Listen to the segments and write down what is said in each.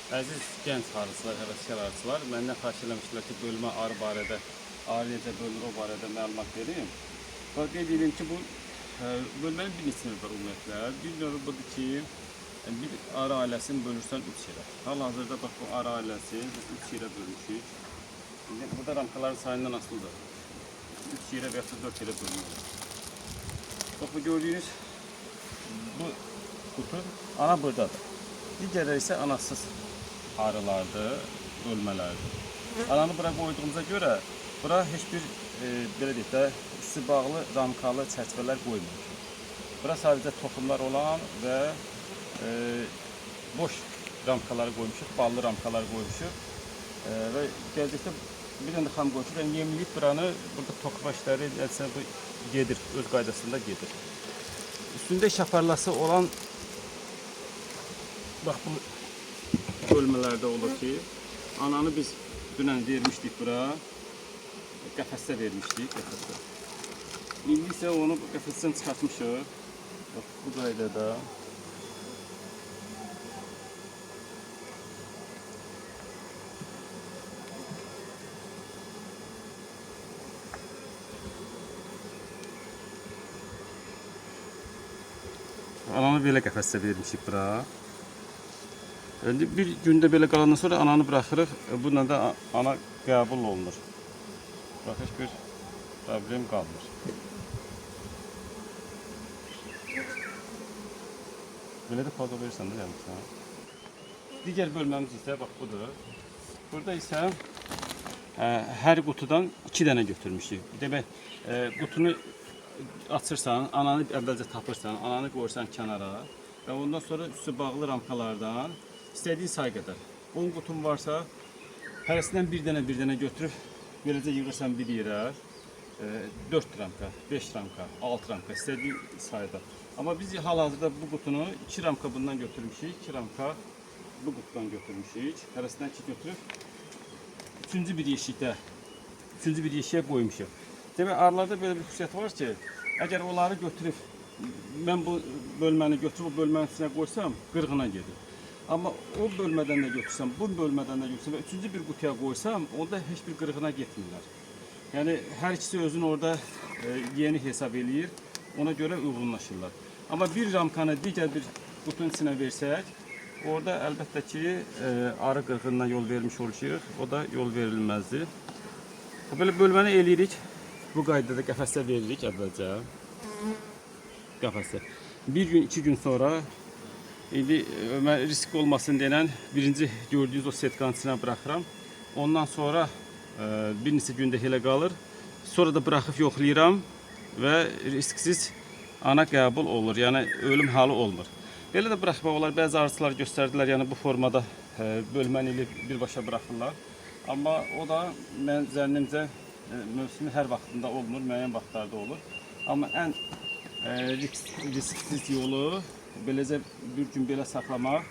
Əziz gənc harcılar, həvəskar harcılar, məndən xahiş eləmişdilər ki, bölmə arı barədə, arı necə bölünür o barədə məlumat verim. Və qeyd edim ki, bu bölmənin bir neçə növü var ümumiyyətlə. Bir növü budur ki, bir arı ailəsini bölürsən 3 yerə. Hal-hazırda bax bu arı ailəsi 3 yerə bölmüşük. Burada ramkaların sayından asılıdır. 3 yerə və ya 4 yerə bölünür. Bax bu gördüyünüz bu kutu ana buradadır. Digərləri isə anasız arılardır, bölmələrdir. Ananı bura qoyduğumuza görə bura heç bir belə deyək də üstü bağlı ramkalı çərçivələr qoymuyoruz. Bura sadəcə toxumlar olan və boş ramkaları qoymuşuq, ballı ramkalar qoymuşuq və gələcəkdə bir dənə xam qoymuşuq. Yəni yemləyib buranı burada toxuma işləri bu gedir, öz qaydasında gedir. Üstündə iş aparlası olan bax bu bölmələrdə olur ki, ananı biz dünən vermişdik bura, qəfəsdə vermişdik, qəfəsdə. İndi isə onu qəfəsdən çıxartmışıq, bax bu qaydada. Ananı belə qəfəsdə vermişik bura. Bir gündə belə qalandan sonra ananı buraxırıq. Bununla da ana qəbul olunur. Bax, heç bir problem qalmır. Belə də fazla verirsən də yanımsa. Digər bölməmiz isə bax budur. Burada isə hər qutudan 2 dənə götürmüşük. Demək, qutunu açırsan, ananı əvvəlcə tapırsan, ananı qoyursan kənara və ondan sonra üstü bağlı ramkalardan istədiyin say qədər. 10 qutun varsa, hərəsindən bir dənə götürüb, beləcə yığırsan bir yerə, 4 ramka, 5 ramka, 6 ramka, istədiyin sayda. Amma biz hal-hazırda bu qutunu 2 ramka bundan götürmüşük, 2 ramka bu qutudan götürmüşük, hərəsindən 2 götürüb, 3-cü bir yeşiyə qoymuşuq. Demək, arılarda belə bir xüsusiyyət var ki, əgər onları götürüb, mən bu bölməni götürüb, o bölmənin içine qoysam, qırğına gedir. Amma o bölmədən də götürsəm, bu bölmədən də götürsəm və 3-cü bir qutuya qoysam, onda heç bir qırğına getmirlər. Yəni, hər ikisi özünü orada yeni hesab eləyir, ona görə uyğunlaşırlar. Amma bir ramkanı digər bir qutunun içine versək, orada əlbəttə ki, arı qırğınına yol vermiş oluşuq, o da yol verilməzdir. Belə bölməni eləyirik, bu qaydada qəfəsdə veririk əvvəlcə. Qəfəsdə. Bir gün, 2 gün sonra, indi risk olmasın denən birinci gördüyünüz o setkanın içine bırakıram. Ondan sonra bir neçə gündə elə qalır. Sonra da bıraxıb yoxlayıram və risksiz ana qəbul olur. Yəni ölüm halı olmur. Belə də bıraxmaq olar. Bəzi arıçılar göstərdilər, yəni bu formada bölməni ilə birbaşa bıraxırlar. Amma o da mən zənnimcə mövsümün hər vaxtında olmur, müəyyən vaxtlarda olur. Amma ən risksiz yolu beləcə bir gün belə saxlamaq,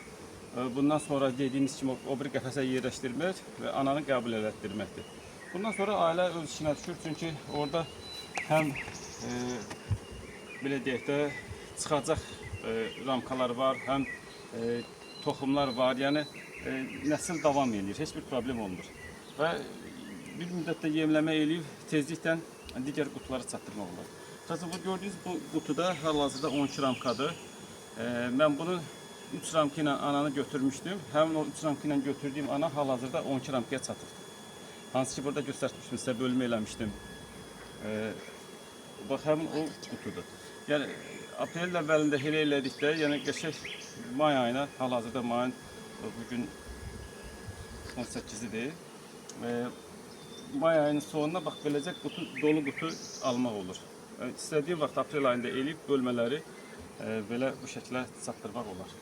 bundan sonra dediyimiz kimi o bir qəfəsə yerləşdirmək və ananı qəbul elətdirməkdir. Bundan sonra ailə öz işinə düşür, çünki orada həm belə deyək də çıxacaq ramkalar var, həm toxumlar var, yəni nəsil davam edir, heç bir problem olmur. Və bir müddətdə yemləmə eləyib tezliklə digər qutuları çatdırmaq olar. Məsələn, bu gördüyünüz bu qutuda hal-hazırda 12 ramkadır. Mən bunu 3 ramka ilə ananı götürmüşdüm. Həmin o 3 ramka ilə götürdüyüm ana hal-hazırda 12 ramkaya çatır. Hansı ki, burada göstərmişdim, sizə bölmə eləmişdim. Bax, həmin o qutudur. Yəni, aprelin əvvəlində elə elədikdə, yəni qəşək may ayına, hal-hazırda mayın bugün 18-idir. May ayının sonuna bax, beləcə dolu qutu almaq olur. İstədiyi vaxt aprel ayında eləyib bölmələri belə bu şəkildə çatdırmaq olar.